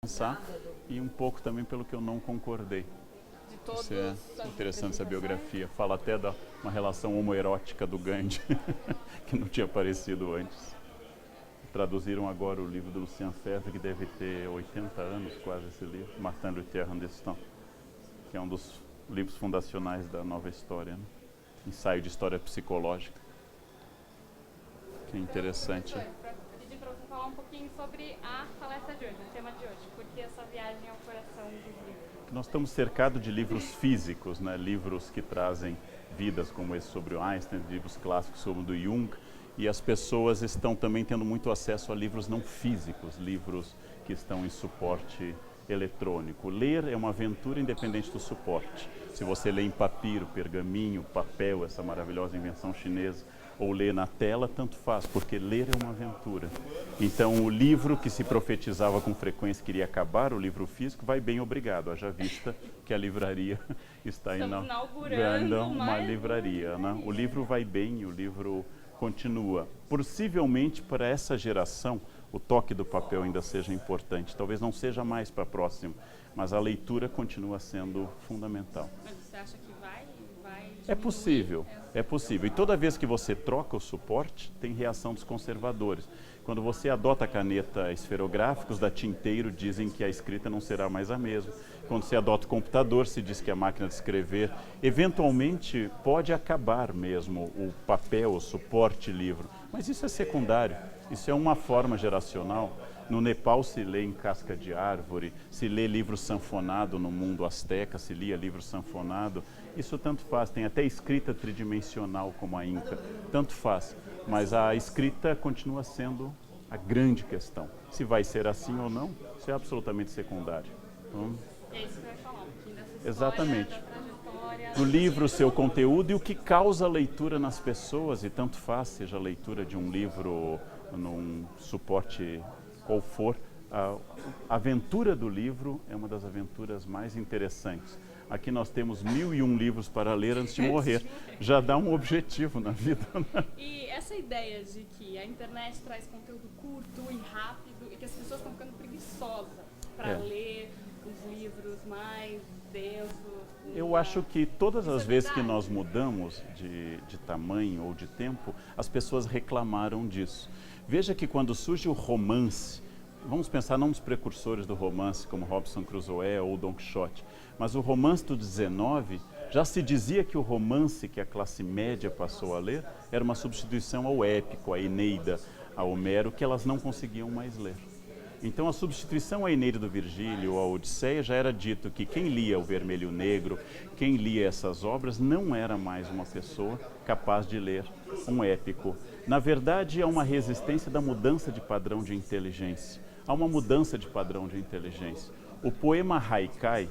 pensar e um pouco também pelo que eu não concordei. De todos Isso é as interessante essa representações? biografia. Fala até da uma relação homoerótica do Gandhi, que não tinha aparecido antes. Traduziram agora o livro do Lucien Febvre, que deve ter 80 anos, quase esse livro, Martin Luther Andestan, que é um dos livros fundacionais da nova história, né? Ensaio de história psicológica, que é interessante. Para pedir para você falar um pouquinho sobre a palestra de hoje, o tema de hoje, porque essa viagem ao coração dos livros. Nós estamos cercados de livros físicos, né? Livros que trazem vidas como esse sobre o Einstein, livros clássicos sobre o do Jung, e as pessoas estão também tendo muito acesso a livros não físicos, livros que estão em suporte eletrônico. Ler é uma aventura independente do suporte. Se você lê em papiro, pergaminho, papel, essa maravilhosa invenção chinesa, ou lê na tela, tanto faz, porque ler é uma aventura. Então, o livro que se profetizava com frequência que iria acabar, o livro físico, vai bem, obrigado, haja vista que a livraria está inaugurando uma livraria, né? O livro vai bem, o livro continua. Possivelmente, para essa geração, o toque do papel ainda seja importante. Talvez não seja mais para a próxima, mas a leitura continua sendo fundamental. Mas você acha que vai É possível, é possível. E toda vez que você troca o suporte, tem reação dos conservadores. Quando você adota a caneta esferográfica, os da Tinteiro dizem que a escrita não será mais a mesma. Quando você adota o computador, se diz que a máquina de escrever, eventualmente pode acabar mesmo o papel, o suporte livro. Mas isso é secundário, isso é uma forma geracional. No Nepal se lê em casca de árvore, se lê livro sanfonado no mundo asteca, se lia livro sanfonado. Isso tanto faz, tem até escrita tridimensional como a Inca, tanto faz. Mas a escrita continua sendo a grande questão. Se vai ser assim ou não, isso é absolutamente secundário. Então, é isso que eu ia falar, um pouquinho dessa história, exatamente. da trajetória. No livro, o seu conteúdo e o que causa a leitura nas pessoas, e tanto faz, seja a leitura de um livro num suporte qual for, a aventura do livro é uma das aventuras mais interessantes. Aqui nós temos 1001 livros para ler antes de morrer. Já dá um objetivo na vida, né? E essa ideia de que a internet traz conteúdo curto e rápido e que as pessoas estão ficando preguiçosas para ler os livros mais densos. Eu acho que todas as vezes que nós mudamos de tamanho ou de tempo, as pessoas reclamaram disso. Veja que quando surge o romance, vamos pensar não nos precursores do romance, como Robinson Crusoe ou Don Quixote, mas o romance do 19, já se dizia que o romance que a classe média passou a ler era uma substituição ao épico, à Eneida, a Homero, que elas não conseguiam mais ler. Então a substituição à Eneida do Virgílio ou à Odisseia já era dito que quem lia o Vermelho e o Negro, quem lia essas obras, não era mais uma pessoa capaz de ler um épico. Na verdade, há uma resistência da mudança de padrão de inteligência. Há uma mudança de padrão de inteligência. O poema haikai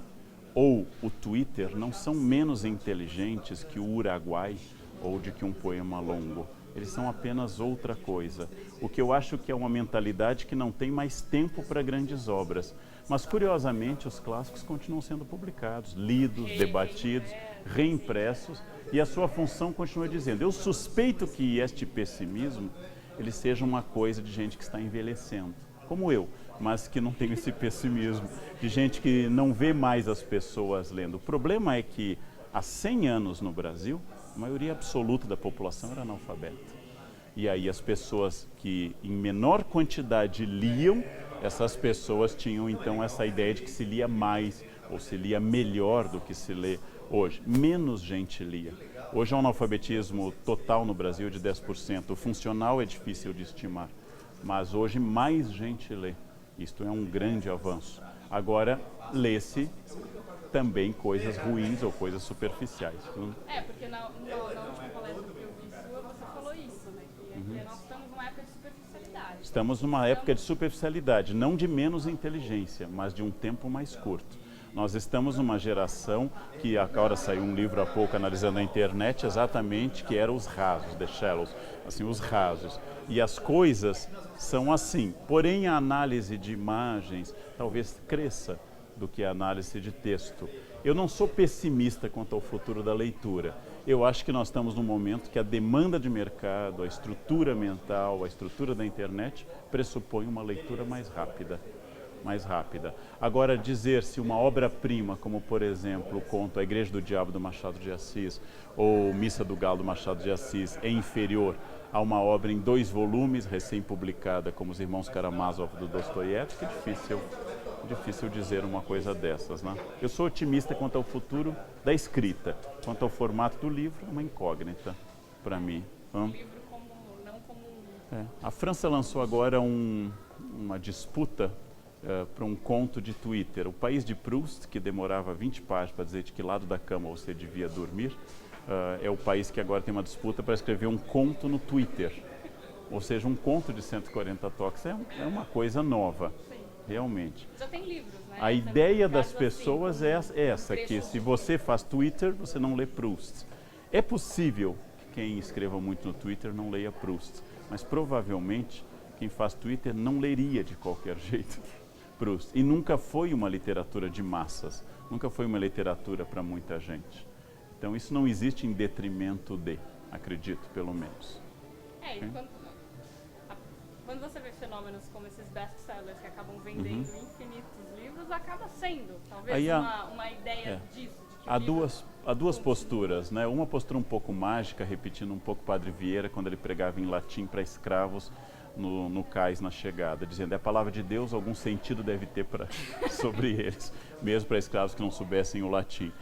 ou o Twitter não são menos inteligentes que o Uruguai ou de que um poema longo. Eles são apenas outra coisa. O que eu acho que é uma mentalidade que não tem mais tempo para grandes obras. Mas, curiosamente, os clássicos continuam sendo publicados, lidos, debatidos, reimpressos, e a sua função continua dizendo. Eu suspeito que este pessimismo ele seja uma coisa de gente que está envelhecendo, como eu, mas que não tem esse pessimismo, de gente que não vê mais as pessoas lendo. O problema é que, há 100 anos no Brasil, a maioria absoluta da população era analfabeta. E aí as pessoas que em menor quantidade liam, essas pessoas tinham então essa ideia de que se lia mais ou se lia melhor do que se lê hoje. Menos gente lia. Hoje há um analfabetismo total no Brasil de 10%. O funcional é difícil de estimar, mas hoje mais gente lê. Isto é um grande avanço. Agora, lê-se também coisas ruins ou coisas superficiais. Porque na última palestra que eu vi sua, você falou isso, né? Que nós estamos numa época de superficialidade. Estamos numa época de superficialidade, não de menos inteligência, mas de um tempo mais curto. Nós estamos numa geração que agora saiu um livro há pouco analisando a internet exatamente que era os rasos, the shallows, assim, os rasos. E as coisas são assim, porém a análise de imagens talvez cresça do que a análise de texto. Eu não sou pessimista quanto ao futuro da leitura. Eu acho que nós estamos num momento que a demanda de mercado, a estrutura mental, a estrutura da internet pressupõe uma leitura mais rápida. mais rápida. Agora, dizer se uma obra-prima, como por exemplo o conto A Igreja do Diabo do Machado de Assis ou Missa do Galo do Machado de Assis é inferior a uma obra em 2 volumes, recém-publicada como Os Irmãos Karamazov do Dostoiévski, é difícil dizer uma coisa dessas, né? Eu sou otimista quanto ao futuro da escrita, quanto ao formato do livro, uma incógnita para mim. O livro não como A França lançou agora uma disputa para um conto de Twitter. O País de Proust, que demorava 20 páginas para dizer de que lado da cama você devia dormir, é o país que agora tem uma disputa para escrever um conto no Twitter. Ou seja, um conto de 140 toques é uma coisa nova, realmente. Já tem livros, né? A ideia das pessoas é essa, que se você faz Twitter, você não lê Proust. É possível que quem escreva muito no Twitter não leia Proust, mas provavelmente quem faz Twitter não leria de qualquer jeito Proust. E nunca foi uma literatura de massas, nunca foi uma literatura para muita gente. Então isso não existe em detrimento de, acredito, pelo menos. E quando você vê fenômenos como esses best-sellers que acabam vendendo infinitos livros, acaba sendo, talvez, Aí uma ideia disso. De que há duas posturas, né? Uma postura um pouco mágica, repetindo um pouco o Padre Vieira, quando ele pregava em latim para escravos no cais, na chegada, dizendo, é a palavra de Deus, algum sentido deve ter sobre eles, mesmo para escravos que não soubessem o latim.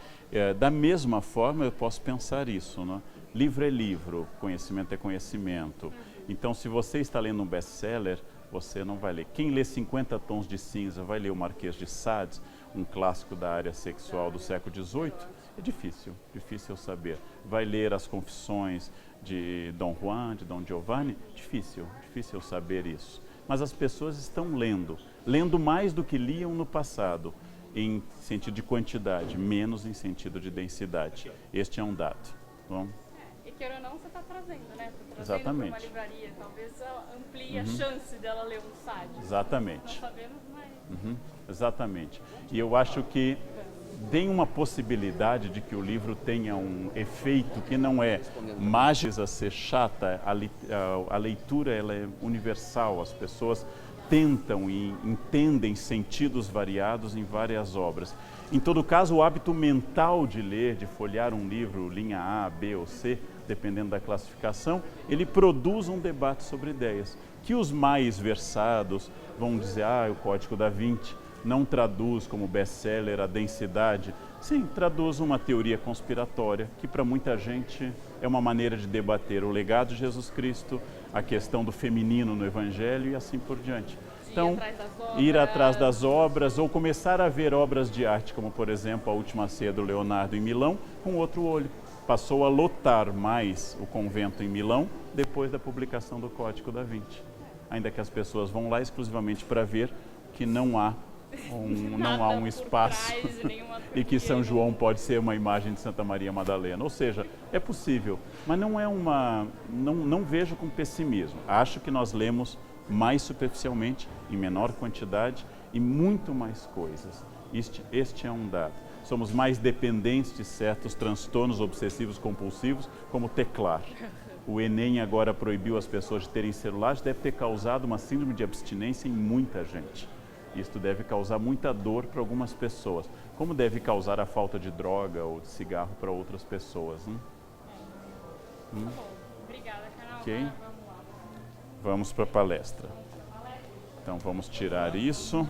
Da mesma forma, eu posso pensar isso, né? Livro é livro, conhecimento é conhecimento. Então, se você está lendo um best-seller, você não vai ler. Quem lê 50 Tons de Cinza vai ler o Marquês de Sade, um clássico da área sexual do século XVIII? É difícil saber. Vai ler as Confissões de Dom Juan, de Dom Giovanni? Difícil saber isso. Mas as pessoas estão lendo mais do que liam no passado, em sentido de quantidade, menos em sentido de densidade. Este é um dado. Bom? E queira ou não, você está trazendo, né? Exatamente. Para uma livraria, talvez amplie a chance dela ler um Sade. Exatamente. Nós sabemos mais. Exatamente. E eu acho que tem uma possibilidade de que o livro tenha um efeito que não é mágico a ser chata, a leitura ela é universal, as pessoas tentam e entendem sentidos variados em várias obras. Em todo caso, o hábito mental de ler, de folhear um livro, linha A, B ou C, dependendo da classificação, ele produz um debate sobre ideias, que os mais versados vão dizer, o Código da Vinci não traduz como best-seller a densidade. Sim, traduz uma teoria conspiratória, que para muita gente é uma maneira de debater o legado de Jesus Cristo, a questão do feminino no Evangelho e assim por diante. Então, ir atrás das obras ou começar a ver obras de arte, como por exemplo a Última Ceia do Leonardo em Milão, com outro olho. Passou a lotar mais o convento em Milão depois da publicação do Código da Vinci. Ainda que as pessoas vão lá exclusivamente para ver que não há um espaço e que São João pode ser uma imagem de Santa Maria Madalena. Ou seja, é possível, mas não vejo com pessimismo. Acho que nós lemos mais superficialmente, em menor quantidade e muito mais coisas. Este é um dado. Somos mais dependentes de certos transtornos obsessivos compulsivos, como teclar. O Enem agora proibiu as pessoas de terem celulares, deve ter causado uma síndrome de abstinência em muita gente. Isto deve causar muita dor para algumas pessoas, como deve causar a falta de droga ou de cigarro para outras pessoas. Tá bom. Obrigada, Carol. Ok. Vamos lá. Vamos para a palestra. Então vamos tirar isso.